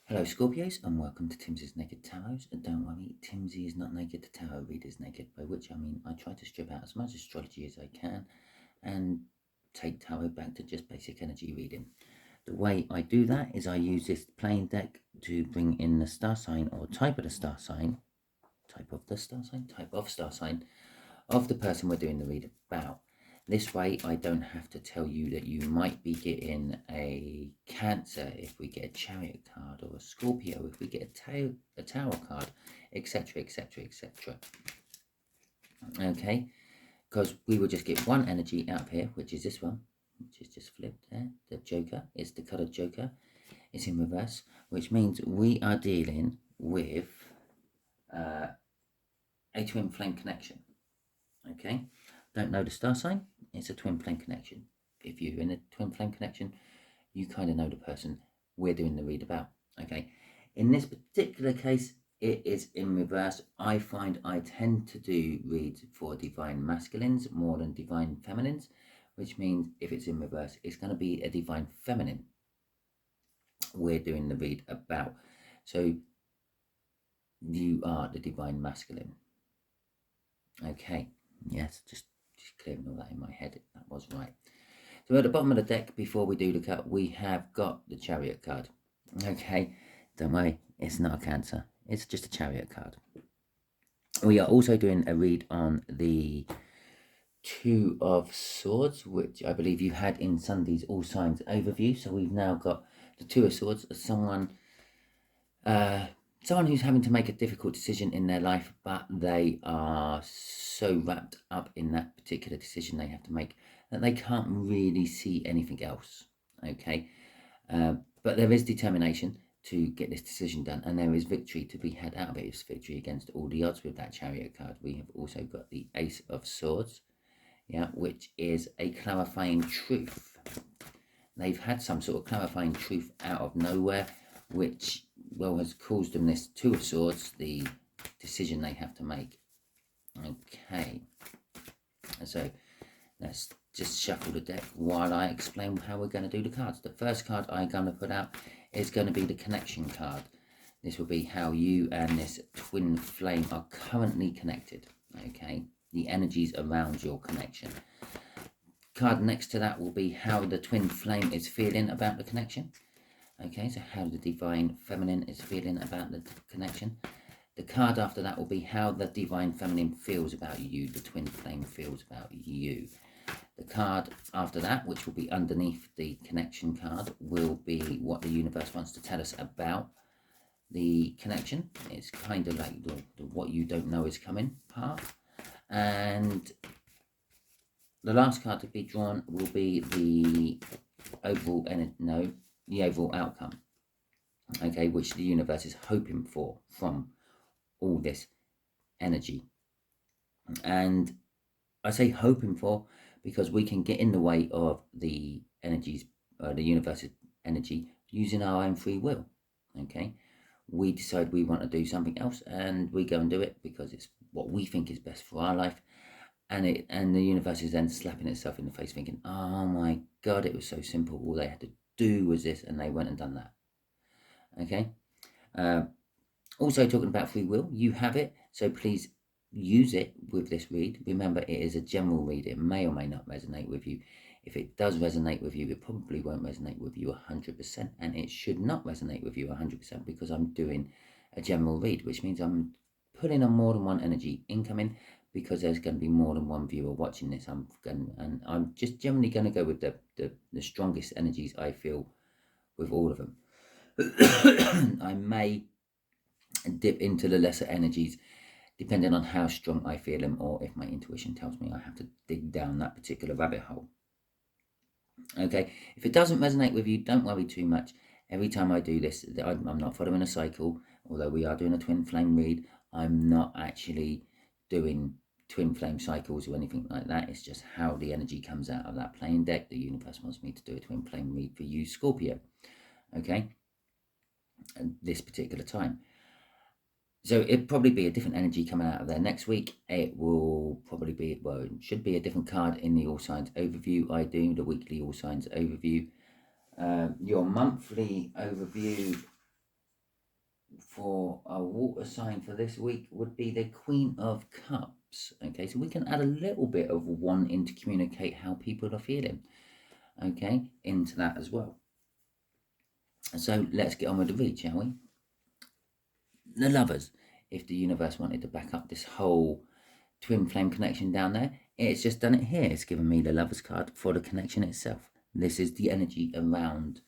Hello Scorpios and welcome to Timsy's Naked Tarot. And don't worry, Timsy is not naked, the tarot reader is naked, by which I mean I try to strip out as much astrology as I can and take tarot back to just basic energy reading. The way I do that is I use this plain deck to bring in the star sign or type of the star sign, type of star sign of the person we're doing the read about. This way, I don't have to tell you that you might be getting a Cancer if we get a Chariot card, or a Scorpio if we get a Tower card, etc., etc., etc. Okay, because we will just get one energy out of here, which is this one, which is just flipped there. The Joker, it's the colored Joker. It's in reverse, which means we are dealing with a twin flame connection. Okay, don't know the star sign, it's a twin flame connection. If you're in a twin flame connection, you kind of know the person we're doing the read about. Okay, in this particular case, it is in reverse. I find I tend to do reads for divine masculines more than divine feminines, which means if it's in reverse, it's going to be a divine feminine we're doing the read about. So you are the divine masculine. Okay, yes, just clearing all that in my head. That was right. So at the bottom of the deck, before we do the cut, we have got the Chariot card. Okay, don't worry, it's not a Cancer. It's just a Chariot card. We are also doing a read on the Two of Swords, which I believe you had in Sunday's All Signs overview. So we've now got the Two of Swords as someone who's having to make a difficult decision in their life, but they are so wrapped up in that particular decision they have to make that they can't really see anything else. Okay, but there is determination to get this decision done, and there is victory to be had out of it. It's victory against all the odds with that Chariot card. We have also got the Ace of Swords, which is a clarifying truth. They've had some sort of clarifying truth out of nowhere, which, well, has caused them this Two of Swords, the decision they have to make. Okay, so let's just shuffle the deck while I explain how we're going to do the cards. The first card I'm going to put out is going to be the connection card. This will be how you and this twin flame are currently connected. Okay, the energies around your connection. Card next to that will be how the twin flame is feeling about the connection. Okay, so how the divine feminine is feeling about the connection. The card after that will be how the divine feminine feels about you, the twin flame feels about you. The card after that, which will be underneath the connection card, will be what the universe wants to tell us about the connection. It's kind of like the what you don't know is coming part. And the last card to be drawn will be the overall the overall outcome, okay, which the universe is hoping for from all this energy. And I say hoping for because we can get in the way of the energies, the universe's energy, using our own free will. Okay, we decide we want to do something else, and we go and do it because it's what we think is best for our life. And the universe is then slapping itself in the face, thinking, "Oh my God, it was so simple. All they had to do was this, and they went and done that." Okay. Also, talking about free will, you have it, so please use it with this read. Remember, it is a general read. It may or may not resonate with you. If it does resonate with you, it probably won't resonate with you 100%, and it should not resonate with you 100% because I'm doing a general read, which means I'm putting on more than one energy incoming because there's going to be more than one viewer watching this. I'm just generally going to go with the strongest energies I feel with all of them. I may dip into the lesser energies depending on how strong I feel them, or if my intuition tells me I have to dig down that particular rabbit hole. Okay, if it doesn't resonate with you, don't worry too much. Every time I do this, I'm not following a cycle. Although we are doing a twin flame read, I'm not actually doing twin flame cycles or anything like that. It's just how the energy comes out of that playing deck. The universe wants me to do a twin flame read for you, Scorpio. Okay, at this particular time. So it'll probably be a different energy coming out of there next week. It will probably be, well, it should be a different card in the All Signs overview. I do the weekly All Signs overview. Your monthly overview for a water sign for this week would be the Queen of Cups. Okay, so we can add a little bit of wanting to communicate how people are feeling, okay, into that as well. So let's get on with the read, shall we? The Lovers. If the universe wanted to back up this whole twin flame connection down there, it's just done it here. It's given me the Lovers card for the connection itself. This is the energy around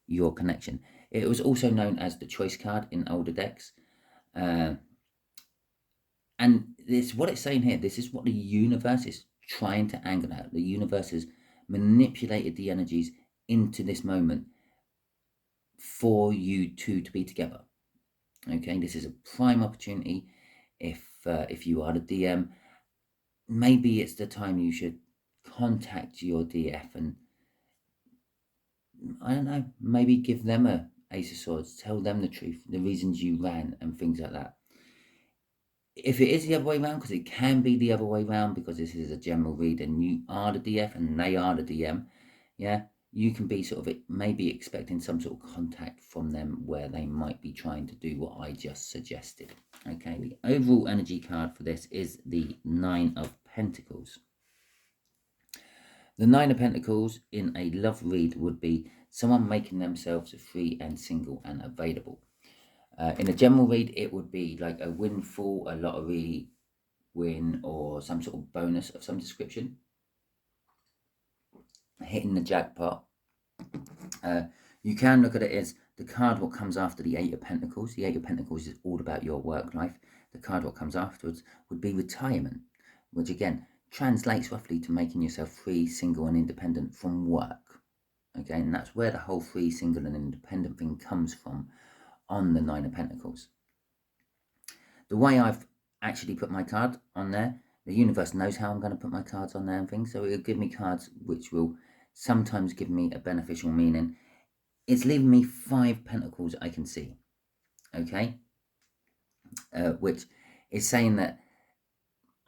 your connection. It was also known as the choice card in older decks. And this, what it's saying here, this is what the universe is trying to angle at. The universe has manipulated the energies into this moment for you two to be together. Okay, this is a prime opportunity. If you are the DM, maybe it's the time you should contact your DF and, I don't know, maybe give them a Ace of Swords, tell them the truth, the reasons you ran and things like that. If it is the other way around, because it can be the other way around, because this is a general read and you are the DF and they are the DM, yeah, you can be sort of maybe expecting some sort of contact from them where they might be trying to do what I just suggested. Okay, the overall energy card for this is the Nine of Pentacles. The Nine of Pentacles in a love read would be someone making themselves free and single and available. In a general read, it would be like a windfall, a lottery win, or some sort of bonus of some description. Hitting the jackpot. You can look at it as the card what comes after the Eight of Pentacles. The Eight of Pentacles is all about your work life. The card what comes afterwards would be retirement, which again translates roughly to making yourself free, single and independent from work. Okay, and that's where the whole free, single and independent thing comes from on the Nine of Pentacles. The way I've actually put my card on there, the universe knows how I'm going to put my cards on there and things, so it'll give me cards which will sometimes give me a beneficial meaning. It's leaving me 5 pentacles I can see, okay, which is saying that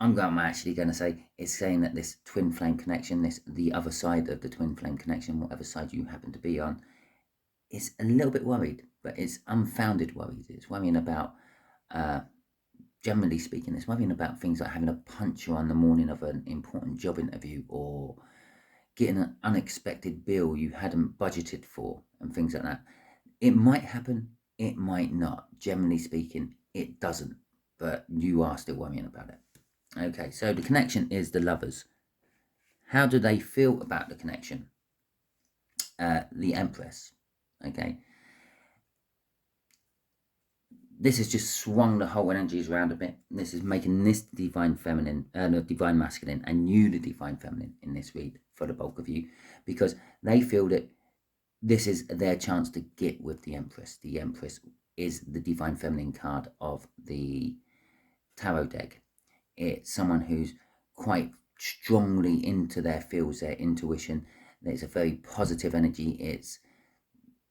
I'm actually going to say it's saying that this twin flame connection, the other side of the twin flame connection, whatever side you happen to be on, is a little bit worried, but it's unfounded worries. It's worrying about, generally speaking, it's worrying about things like having a puncture on the morning of an important job interview, or getting an unexpected bill you hadn't budgeted for and things like that. It might happen, it might not. Generally speaking, it doesn't, but you are still worrying about it. Okay, so the connection is the Lovers. How do they feel about the connection? The Empress. Okay. This has just swung the whole energies around a bit. This is making this divine feminine, no, divine masculine, and you the divine feminine in this read for the bulk of you, because they feel that this is their chance to get with the Empress. The Empress is the divine feminine card of the tarot deck. It's someone who's quite strongly into their feels, their intuition. It's a very positive energy. It's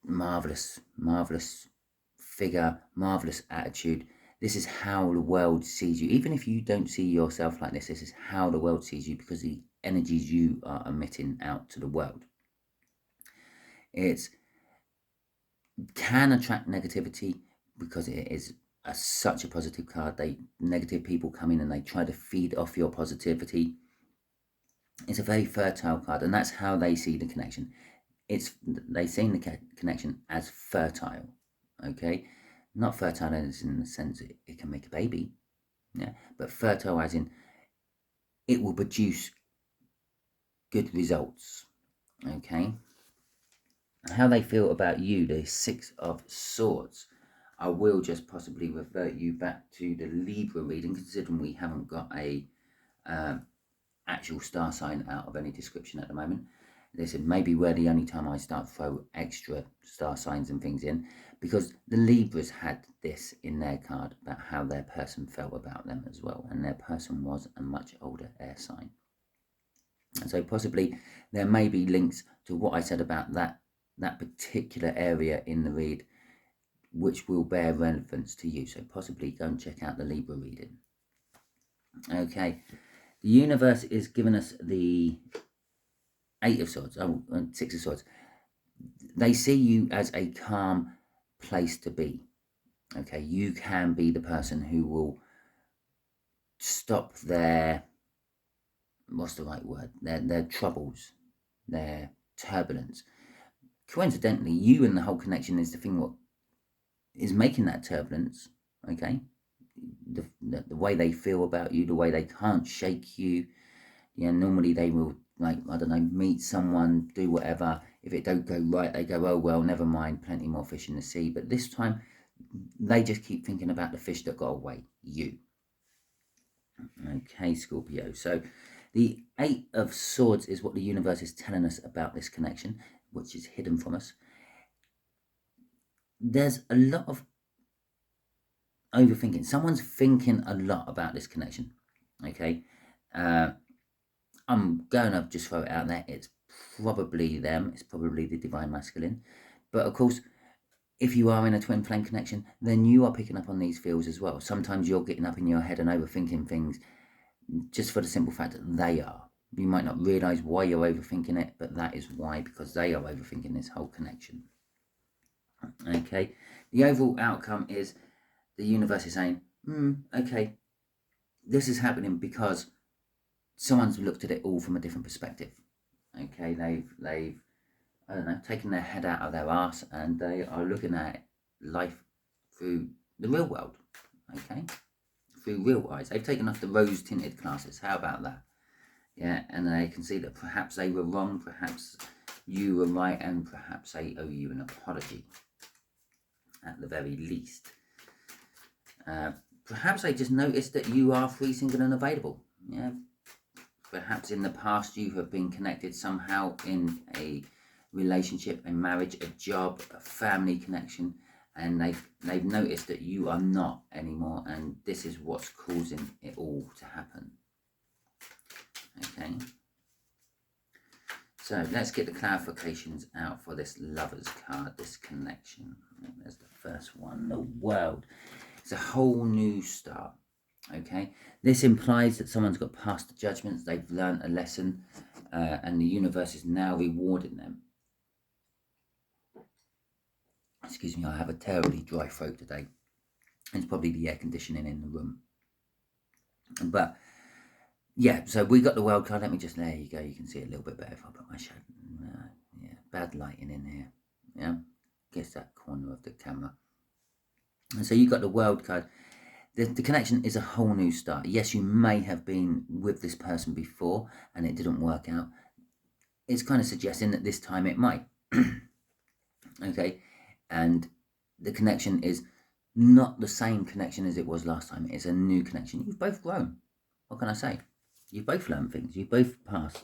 marvelous, marvelous figure, marvelous attitude. This is how the world sees you. Even if you don't see yourself like this is how the world sees you, because the energies you are emitting out to the world. It can attract negativity because it is such a positive card. Negative people come in and they try to feed off your positivity. It's a very fertile card, and that's how they see the connection. They see the connection as fertile, okay? Not fertile as in the sense it can make a baby, yeah, but fertile as in it will produce good results, okay? How they feel about you, the Six of Swords. I will just possibly revert you back to the Libra reading, considering we haven't got a actual star sign out of any description at the moment. This is maybe where the only time I start to throw extra star signs and things in, because the Libras had this in their card about how their person felt about them as well, and their person was a much older air sign. And so possibly there may be links to what I said about that particular area in the read, which will bear relevance to you. So possibly go and check out the Libra reading. Okay, the universe is giving us the Eight of Swords, Six of Swords. They see you as a calm place to be. Okay, you can be the person who will stop their, what's the right word, their troubles, their turbulence. Coincidentally, you and the whole connection is the thing what is making that turbulence. Okay, the way they feel about you, the way they can't shake you. Yeah, normally they will, like, I don't know, meet someone, do whatever. If it don't go right, they go, oh well, never mind, plenty more fish in the sea. But this time they just keep thinking about the fish that got away, you. Okay, Scorpio. So the Eight of Swords is what the universe is telling us about this connection, which is hidden from us. There's a lot of overthinking. Someone's thinking a lot about this connection. Okay, I'm going to just throw it out there. It's probably them. It's probably the divine masculine. But of course, if you are in a twin flame connection, then you are picking up on these feels as well. Sometimes you're getting up in your head and overthinking things just for the simple fact that they are. You might not realize why you're overthinking it, but that is why, because they are overthinking this whole connection. Okay, the overall outcome is the universe is saying, okay, this is happening because someone's looked at it all from a different perspective. Okay, they've I don't know, taken their head out of their arse and they are looking at life through the real world. Okay, through real eyes. They've taken off the rose tinted glasses. How about that? Yeah, and they can see that perhaps they were wrong, perhaps you were right, and perhaps they owe you an apology at the very least. Perhaps they just noticed that you are free, single, and available. Yeah. Perhaps in the past you have been connected somehow in a relationship, a marriage, a job, a family connection, and they've noticed that you are not anymore, and this is what's causing it all to happen. Okay. So let's get the clarifications out for this Lovers card, this connection. There's the first one, the World. It's a whole new start. Okay, this implies that someone's got past the judgments, they've learned a lesson, and the universe is now rewarding them. Excuse me, I have a terribly dry throat today. It's probably the air conditioning in the room. But yeah, so we got the World card. Let me just, there you go. You can see it a little bit better if I put my shadow. Yeah, bad lighting in here. Yeah, gets that corner of the camera. And so you got the World card. The connection is a whole new start. Yes, you may have been with this person before and it didn't work out. It's kind of suggesting that this time it might. Okay, and the connection is not the same connection as it was last time. It's a new connection. You've both grown. What can I say? You've both learned things. You've both passed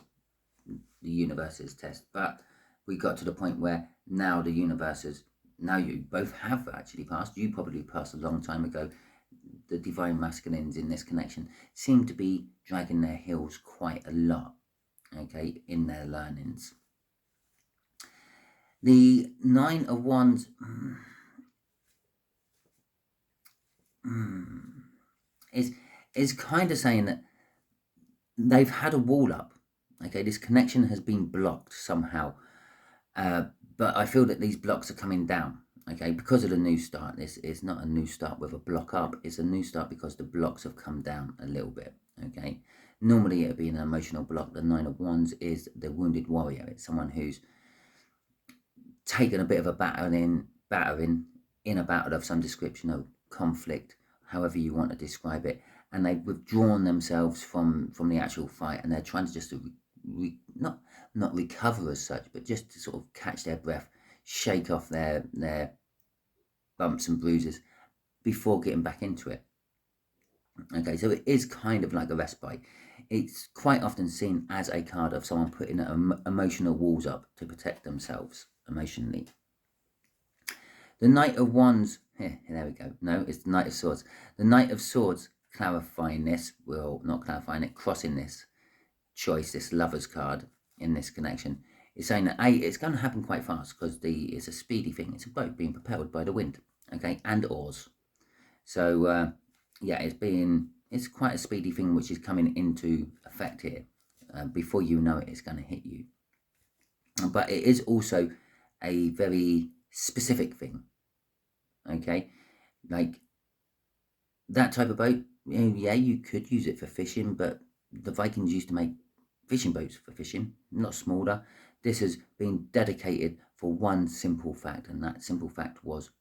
the universe's test. But we got to the point where now the universe is, now you both have actually passed. You probably passed a long time ago. The divine masculines in this connection seem to be dragging their heels quite a lot, okay, in their learnings. The Nine of Wands is kind of saying that they've had a wall up. Okay, this connection has been blocked somehow, but I feel that these blocks are coming down. Okay, because of the new start. This is not a new start with a block up. It's a new start because the blocks have come down a little bit. Okay, normally it would be an emotional block. The Nine of Wands is the wounded warrior. It's someone who's taken a bit of a battering in a battle of some description of conflict, however you want to describe it, and they've withdrawn themselves from the actual fight, and they're trying to just not recover as such, but just to sort of catch their breath, shake off their bumps and bruises before getting back into it. Okay, so it is kind of like a respite. It's quite often seen as a card of someone putting emotional walls up to protect themselves emotionally. The Knight of Wands, there we go. No, it's the Knight of Swords. The Knight of Swords clarifying this, well, not clarifying it, crossing this choice, this Lovers card in this connection, is saying that it's going to happen quite fast because it's a speedy thing. It's a boat being propelled by the wind, okay, and oars. So yeah, it's quite a speedy thing which is coming into effect here. Before you know it, it's going to hit you. But it is also a very specific thing. Okay, Like that type of boat, yeah, you could use it for fishing, but the Vikings used to make fishing boats for fishing, not smaller. This has been dedicated for one simple fact, and that simple fact was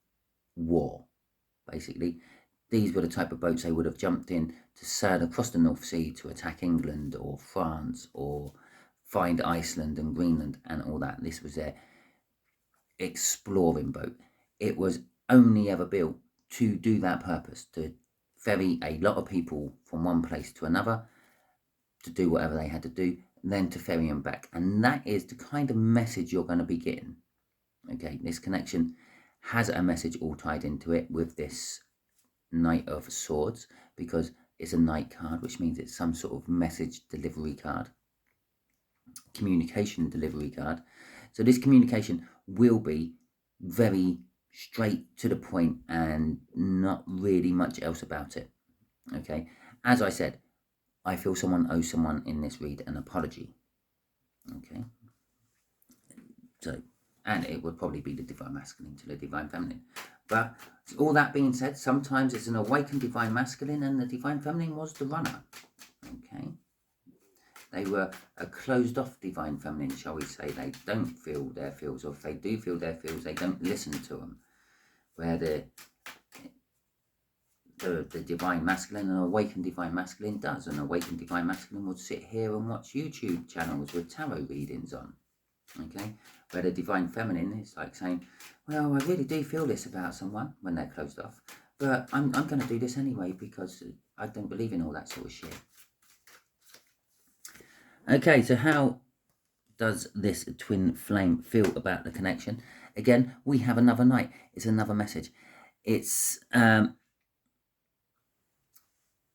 war. Basically, these were the type of boats they would have jumped in to sail across the North Sea to attack England or France or find Iceland and Greenland and all that. This was their exploring boat. It was only ever built to do that purpose, to ferry a lot of people from one place to another, to do whatever they had to do, then to ferry them back. And that is the kind of message you're going to be getting. Okay, this connection has a message all tied into it with this Knight of Swords, because it's a Knight card, which means it's some sort of message delivery card, communication delivery card. So this communication will be very straight to the point and not really much else about it. Okay, as I said, I feel someone owes someone in this read an apology. Okay, so, and it would probably be the Divine Masculine to the Divine Feminine. But all that being said, sometimes it's an awakened Divine Masculine and the Divine Feminine was the runner. Okay, they were a closed off Divine Feminine, shall we say. They don't feel their feels, or if they do feel their feels, they don't listen to them. Where the Divine Masculine and awakened Divine Masculine does. An awakened Divine Masculine would sit here and watch YouTube channels with tarot readings on. Okay, where the Divine Feminine is like saying, well, I really do feel this about someone when they're closed off, but I'm going to do this anyway because I don't believe in all that sort of shit. Okay, so how does this twin flame feel about the connection? Again, we have another Knight. It's another message. It's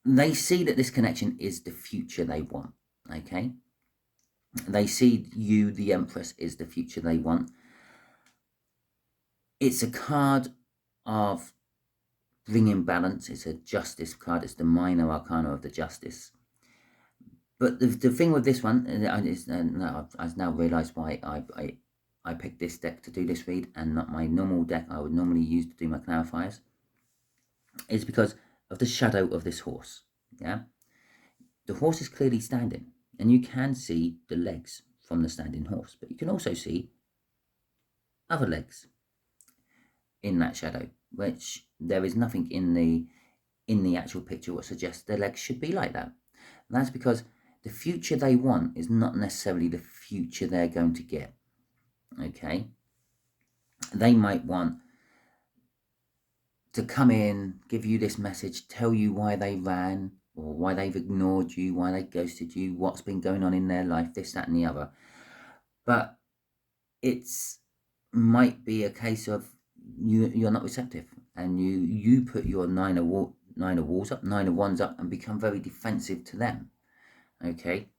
they see that this connection is the future they want. Okay, they see you, the Empress, is the future they want. It's a card of bringing balance. It's a justice card. It's the minor arcana of the justice. But the thing with this one is, I've now realised why I picked this deck to do this read and not my normal deck I would normally use to do my clarifiers, is because of the shadow of this horse. Yeah, the horse is clearly standing, and you can see the legs from the standing horse, but you can also see other legs in that shadow, which there is nothing in the actual picture what suggests their legs should be like that. And that's because the future they want is not necessarily the future they're going to get. Okay, they might want to come in, give you this message, tell you why they ran, or why they've ignored you, why they ghosted you, what's been going on in their life, this, that, and the other. But it's might be a case of you're not receptive, and you put your nine of wands up and become very defensive to them. Okay,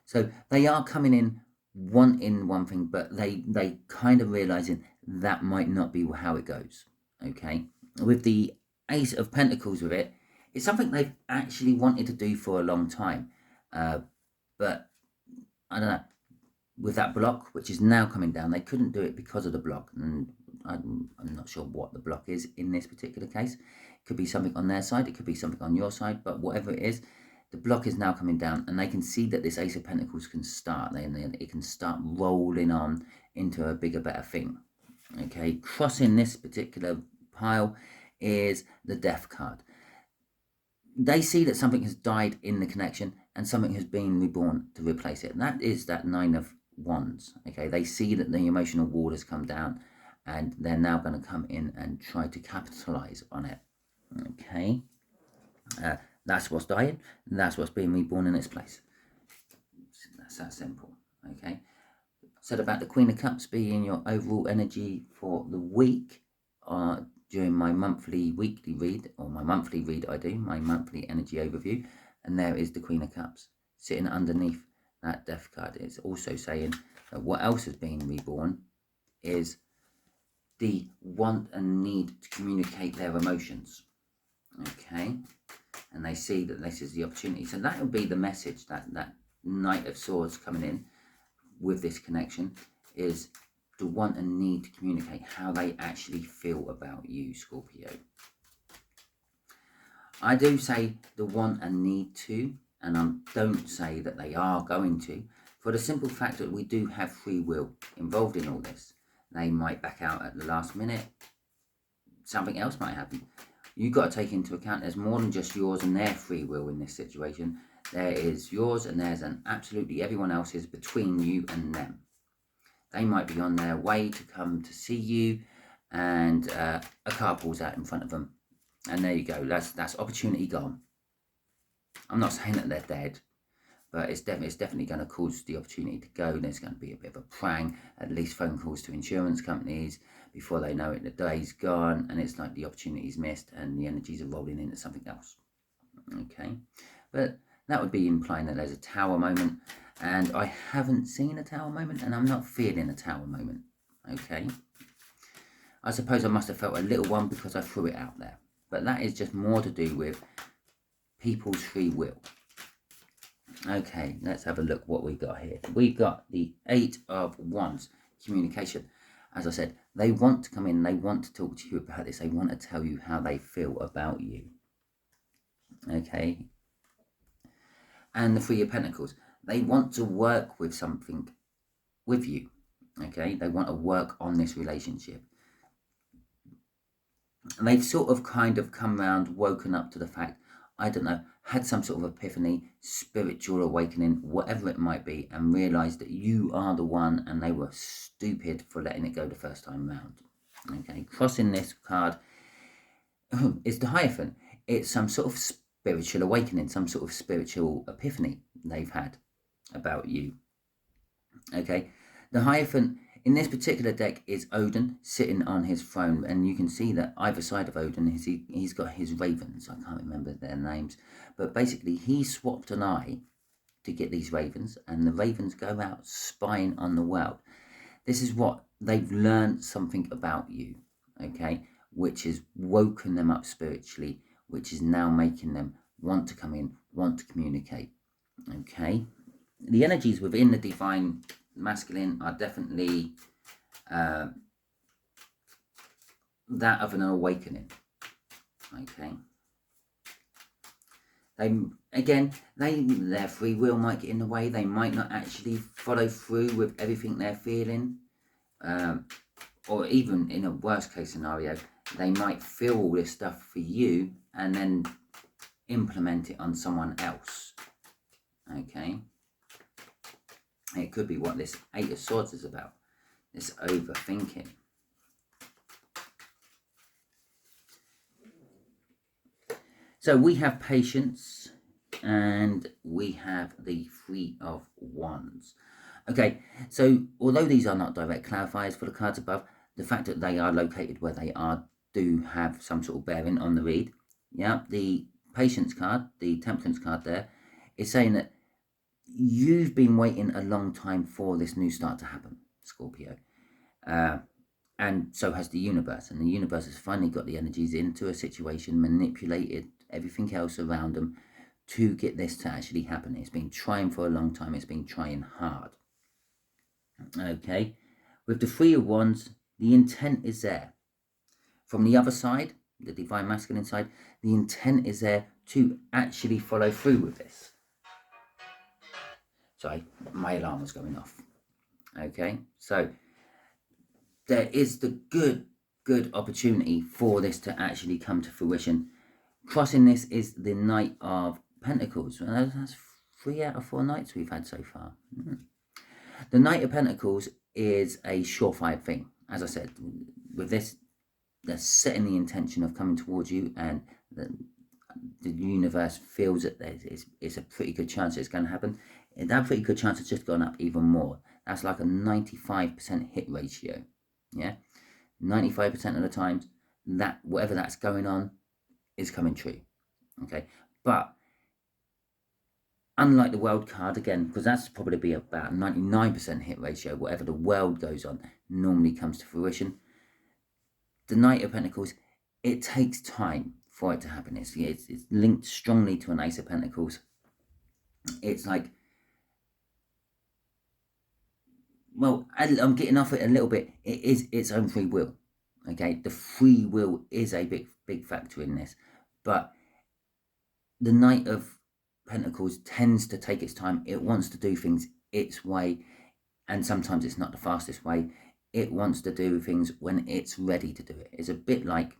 so they are coming in wanting one thing, but they kind of realizing that might not be how it goes. Okay, with the Ace of Pentacles with it, it's something they've actually wanted to do for a long time, but I don't know, with that block, which is now coming down, they couldn't do it because of the block, and I'm not sure what the block is in this particular case. It could be something on their side, it could be something on your side, but whatever it is, the block is now coming down, and they can see that this Ace of Pentacles can start, it can start rolling on into a bigger, better thing. Okay, crossing this particular pile is the Death card. They see that something has died in the connection and something has been reborn to replace it. And that is that Nine of Wands. Okay, they see that the emotional wall has come down and they're now going to come in and try to capitalize on it. Okay, that's what's dying, and that's what's being reborn in its place. That's that simple. Okay, said about the Queen of Cups being your overall energy for the week during my weekly read, or my monthly read I do, my monthly energy overview, and there is the Queen of Cups sitting underneath that Death card. It's also saying that what else is being reborn is the want and need to communicate their emotions. Okay, and they see that this is the opportunity. So that would be the message that Knight of Swords coming in with this connection is the want and need to communicate how they actually feel about you, Scorpio. I do say the want and need to, and I don't say that they are going to, for the simple fact that we do have free will involved in all this. They might back out at the last minute. Something else might happen. You've got to take into account there's more than just yours and their free will in this situation. There is yours and theirs and absolutely everyone else's between you and them. They might be on their way to come to see you, and a car pulls out in front of them. And there you go, that's opportunity gone. I'm not saying that they're dead, but it's definitely going to cause the opportunity to go. There's going to be a bit of a prang, at least phone calls to insurance companies. Before they know it, the day's gone, and it's like the opportunity's missed and the energies are rolling into something else. Okay, but that would be implying that there's a tower moment, and I haven't seen a tower moment, and I'm not feeling a tower moment. Okay, I suppose I must have felt a little one because I threw it out there. But that is just more to do with people's free will. Okay, let's have a look what we got here. We got the 8 of Wands, communication. As I said, they want to come in, they want to talk to you about this, they want to tell you how they feel about you. Okay. And the 3 of Pentacles, they want to work with something with you. Okay, they want to work on this relationship. And they've sort of kind of come around, woken up to the fact, I don't know, had some sort of epiphany, spiritual awakening, whatever it might be, and realised that you are the one, and they were stupid for letting it go the first time round. Okay, crossing this card is the Hierophant. It's some sort of spiritual awakening, some sort of spiritual epiphany they've had about you. Okay, the Hierophant in this particular deck is Odin sitting on his throne, and you can see that either side of Odin, he's got his ravens. I can't remember their names, but basically he swapped an eye to get these ravens, and the ravens go out spying on the world. This is what they've learned something about you, okay, which has woken them up spiritually, which is now making them want to come in, want to communicate. Okay, the energies within the divine masculine are definitely that of an awakening. Okay, their free will might get in the way. They might not actually follow through with everything they're feeling, or even in a worst case scenario, they might feel all this stuff for you and then implement it on someone else. Okay, it could be what this 8 of Swords is about, this overthinking. So we have patience, and we have the 3 of Wands. Okay, so although these are not direct clarifiers for the cards above, the fact that they are located where they are do have some sort of bearing on the read. Yeah, the patience card, the temperance card there, is saying that you've been waiting a long time for this new start to happen, Scorpio. And so has the universe. And the universe has finally got the energies into a situation, manipulated everything else around them to get this to actually happen. It's been trying for a long time. It's been trying hard. Okay. With the 3 of Wands, the intent is there. From the other side, the divine masculine side, the intent is there to actually follow through with this. Sorry, my alarm was going off. Okay, so there is the good opportunity for this to actually come to fruition. Crossing this is the Knight of Pentacles. That's 3 out of 4 nights we've had so far. The Knight of Pentacles is a surefire thing. As I said, with this, they're setting the intention of coming towards you, and the universe feels that it's a pretty good chance it's going to happen. And that pretty good chance has just gone up even more. That's like a 95% hit ratio. Yeah, 95% of the times that whatever that's going on is coming true. Okay, but unlike the world card, again, because that's probably be about 99% hit ratio, whatever the world goes on normally comes to fruition. The Knight of Pentacles, it takes time for it to happen. It's linked strongly to an Ace of Pentacles. It's like well, I'm getting off it a little bit. It is its own free will. Okay, the free will is a big factor in this, but the Knight of Pentacles tends to take its time. It wants to do things its way, and sometimes it's not the fastest way. It wants to do things when it's ready to do it. It's a bit like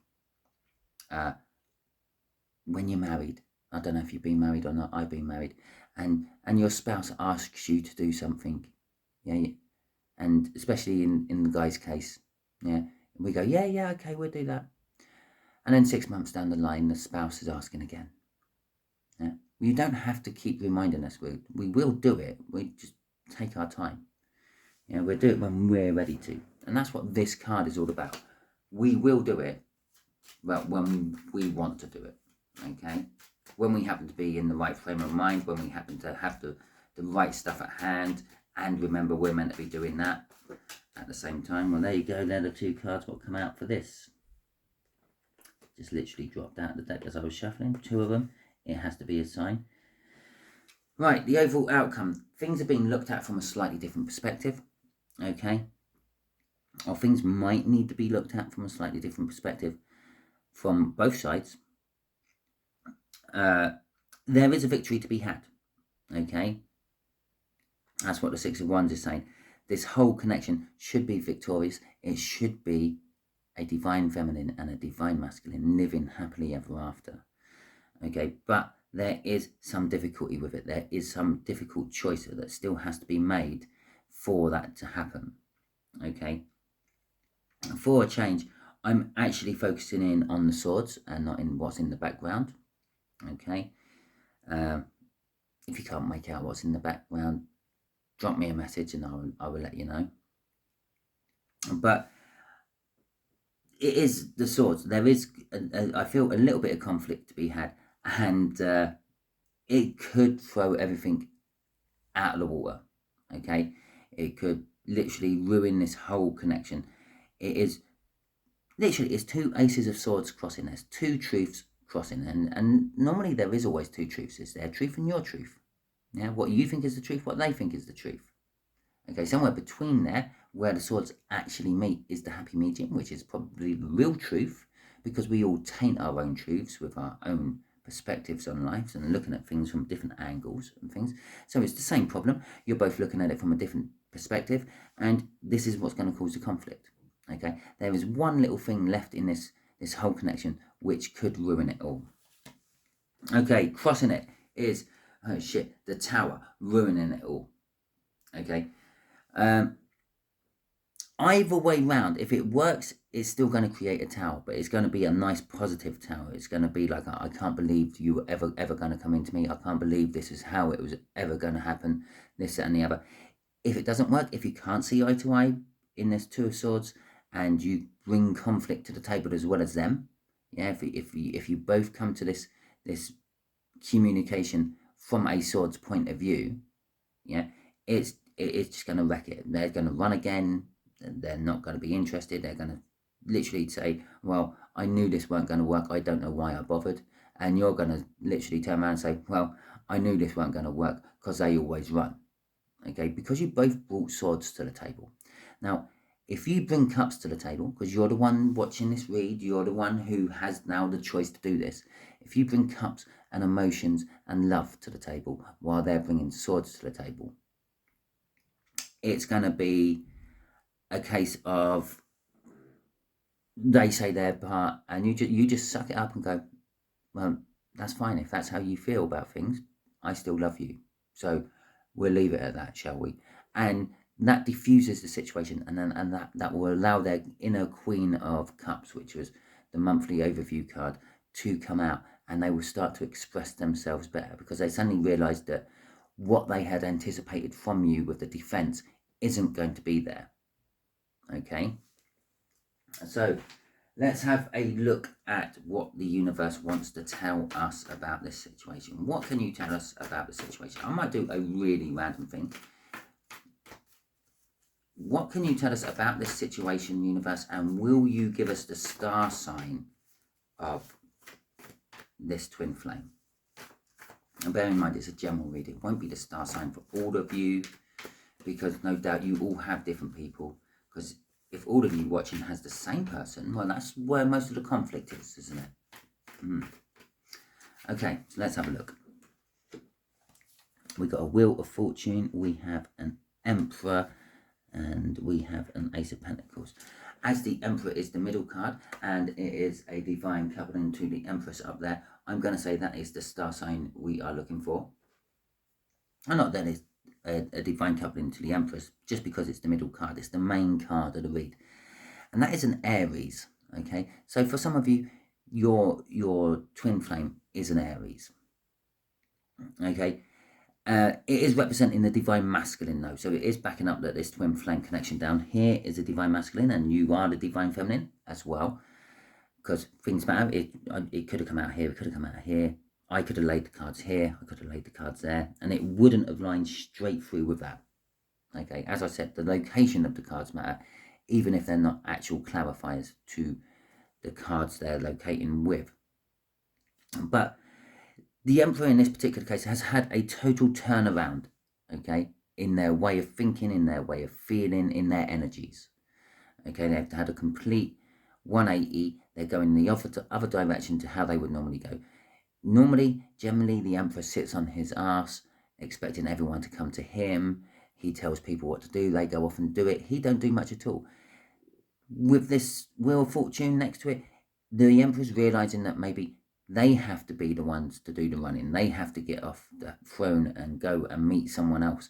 when you're married. I don't know if you've been married or not. I've been married, and your spouse asks you to do something, yeah, and especially in the guy's case, yeah, we go, yeah, okay, we'll do that, and then 6 months down the line, the spouse is asking again. Yeah, you don't have to keep reminding us. We will do it. We just take our time. Yeah, we'll do it when we're ready to, and that's what this card is all about. We will do it, but when we want to do it. Okay, when we happen to be in the right frame of mind, when we happen to have the right stuff at hand, and remember we're meant to be doing that at the same time. Well, there you go. They're the two cards what come out for this. Just literally dropped out of the deck as I was shuffling. Two of them. It has to be a sign. Right, the overall outcome. Things are being looked at from a slightly different perspective. Okay, or things might need to be looked at from a slightly different perspective from both sides. There is a victory to be had. Okay, that's what the Six of Wands is saying. This whole connection should be victorious. It should be a divine feminine and a divine masculine living happily ever after. Okay, but there is some difficulty with it. There is some difficult choice that still has to be made for that to happen. Okay, for a change, I'm actually focusing in on the swords and not in what's in the background. Okay, if you can't make out what's in the background, drop me a message and I will let you know. But it is the swords. There is, I feel, a little bit of conflict to be had, and it could throw everything out of the water. Okay, it could literally ruin this whole connection. It is literally, it's two aces of swords crossing. There's two truths crossing, and normally there is always two truths. It's their truth and your truth. Yeah, what you think is the truth, what they think is the truth. Okay, somewhere between there, where the swords actually meet, is the happy medium, which is probably the real truth, because we all taint our own truths with our own perspectives on life and looking at things from different angles and things. So it's the same problem. You're both looking at it from a different perspective, and this is what's going to cause the conflict. Okay, there is one little thing left in this whole connection which could ruin it all. Okay, crossing it is, oh shit, the Tower, ruining it all. Okay, either way round, if it works, it's still going to create a tower, but it's going to be a nice positive tower. It's going to be like, I can't believe you were ever going to come into me. I can't believe this is how it was ever going to happen, this, that, and the other. If it doesn't work, if you can't see eye to eye in this Two of Swords, and you bring conflict to the table as well as them, yeah, if you both come to this communication from a sword's point of view, yeah, it's just going to wreck it. They're going to run again. They're not going to be interested. They're going to literally say, well, I knew this weren't going to work. I don't know why I bothered. And you're going to literally turn around and say, well, I knew this weren't going to work because they always run. Okay, because you both brought swords to the table. Now, if you bring cups to the table, because you're the one watching this read, you're the one who has now the choice to do this. If you bring cups and emotions and love to the table while they're bringing swords to the table, it's going to be a case of they say their part and you just suck it up and go, well, that's fine. If that's how you feel about things, I still love you. So we'll leave it at that, shall we? And that diffuses the situation, and that will allow their inner Queen of Cups, which was the monthly overview card, to come out, and they will start to express themselves better because they suddenly realised that what they had anticipated from you with the defence isn't going to be there. Okay, so let's have a look at what the universe wants to tell us about this situation. What can you tell us about the situation? I might do a really random thing. What can you tell us about this situation, universe, and will you give us the star sign of this twin flame? And bear in mind, it's a general reading. It won't be the star sign for all of you. because no doubt you all have different people. Because if all of you watching has the same person, well, that's where most of the conflict is, isn't it? Okay, so let's have a look. We've got a Wheel of Fortune, we have an Emperor, and we have an Ace of Pentacles. As the Emperor is the middle card, and it is a divine coupling to the Empress up there, I'm going to say that is the star sign we are looking for. And not that it's a divine coupling to the Empress, just because it's the middle card. It's the main card of the read. And that is an Aries, okay? So for some of you, your twin flame is an Aries, okay? It is representing the divine masculine though, so it is backing up that this twin flame connection down here is a divine masculine, and you are the divine feminine as well, because things matter. It could have come out here, it could have come out here. I could have laid the cards here, I could have laid the cards there, and it wouldn't have lined straight through with that. Okay, as I said, the location of the cards matter, even if they're not actual clarifiers to the cards they're locating with. But the Emperor in this particular case has had a total turnaround, okay, in their way of thinking, in their way of feeling, in their energies. Okay, they've had a complete 180. They're going the other direction to how they would normally go. Normally, generally, the Emperor sits on his ass, expecting everyone to come to him. He tells people what to do. They go off and do it. He don't do much at all. With this Wheel of Fortune next to it, the Emperor's realizing that maybe they have to be the ones to do the running. They have to get off the throne and go and meet someone else.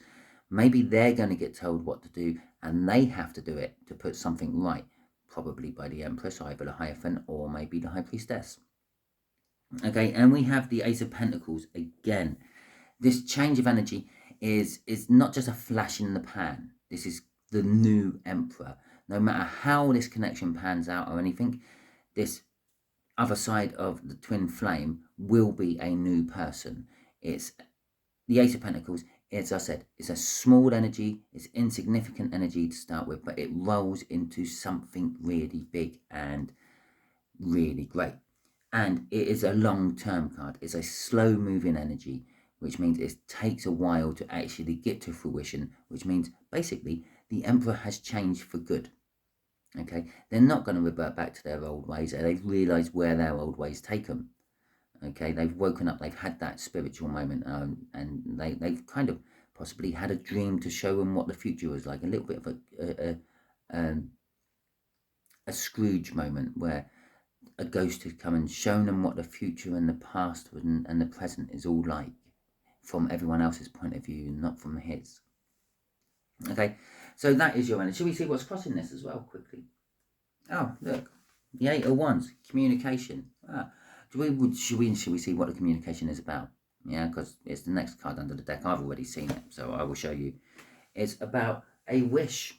Maybe they're going to get told what to do, and they have to do it to put something right, probably by the Empress, either the Hierophant or maybe the High Priestess. Okay, and we have the Ace of Pentacles again. This change of energy is not just a flash in the pan. This is the new Emperor. No matter how this connection pans out or anything, this other side of the twin flame will be a new person. It's the Ace of Pentacles. As I said, it's a small energy, it's insignificant energy to start with, but it rolls into something really big and really great. And it is a long-term card. It's a slow-moving energy, which means it takes a while to actually get to fruition, which means basically the Emperor has changed for good. Okay, they're not going to revert back to their old ways. They've realized where their old ways take them. Okay, they've woken up, they've had that spiritual moment, and they've kind of possibly had a dream to show them what the future was like. A little bit of a Scrooge moment where a ghost has come and shown them what the future and the past and the present is all like from everyone else's point of view, not from his. Okay, so that is your energy. Shall we see what's crossing this as well quickly? Oh, look, the Eight of Wands, communication. Should we see what the communication is about? Yeah, because it's the next card under the deck. I've already seen it, so I will show you. It's about a wish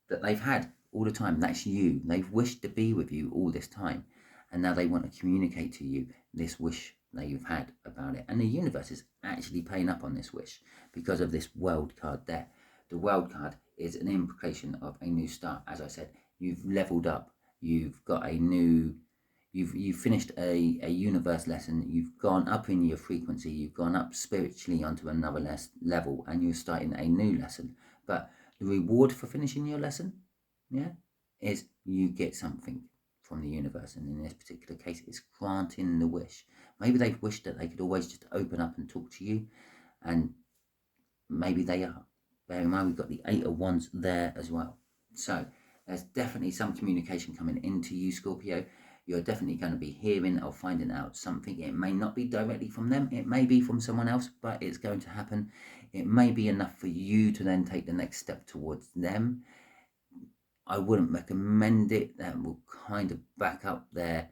that they've had all the time. That's you. They've wished to be with you all this time, and now they want to communicate to you this wish that you've had about it. And the universe is actually paying up on this wish because of this World card there. The World card is an implication of a new start. As I said, you've leveled up. You've got a new... You've finished a universe lesson. You've gone up in your frequency. You've gone up spiritually onto another level, and you're starting a new lesson. But the reward for finishing your lesson, yeah, is you get something from the universe. And in this particular case, it's granting the wish. Maybe they've wished that they could always just open up and talk to you, and maybe they are. Bear in mind, we've got the Eight of Wands there as well. So there's definitely some communication coming into you, Scorpio. You're definitely going to be hearing or finding out something. It may not be directly from them. It may be from someone else, but it's going to happen. It may be enough for you to then take the next step towards them. I wouldn't recommend it. That will kind of back up there,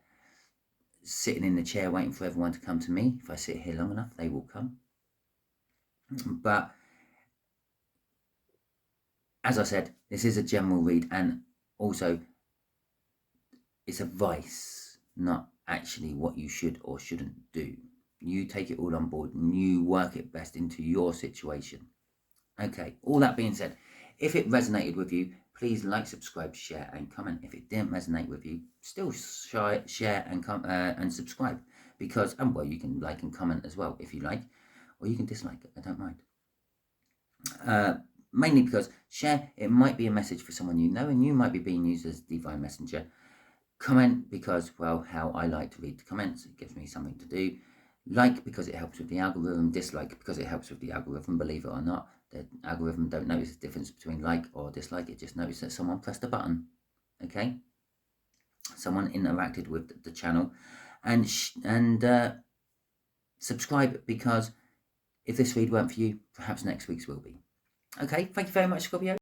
sitting in the chair waiting for everyone to come to me. If I sit here long enough, they will come. But as I said, this is a general read, and also it's advice, not actually what you should or shouldn't do. You take it all on board and you work it best into your situation. Okay, all that being said, if it resonated with you, please like, subscribe, share and comment. If it didn't resonate with you, still share and subscribe, because, and well, you can like and comment as well if you like, or you can dislike it, I don't mind. mainly because share, it might be a message for someone you know, and you might be being used as divine messenger. Comment because, well, how I like to read the comments. It gives me something to do. Like because it helps with the algorithm. Dislike because it helps with the algorithm. Believe it or not, the algorithm don't notice the difference between like or dislike. It just notices that someone pressed a button. Okay, someone interacted with the channel, and subscribe, because if this read weren't for you, perhaps next week's will be. Okay, thank you very much, Scorpio.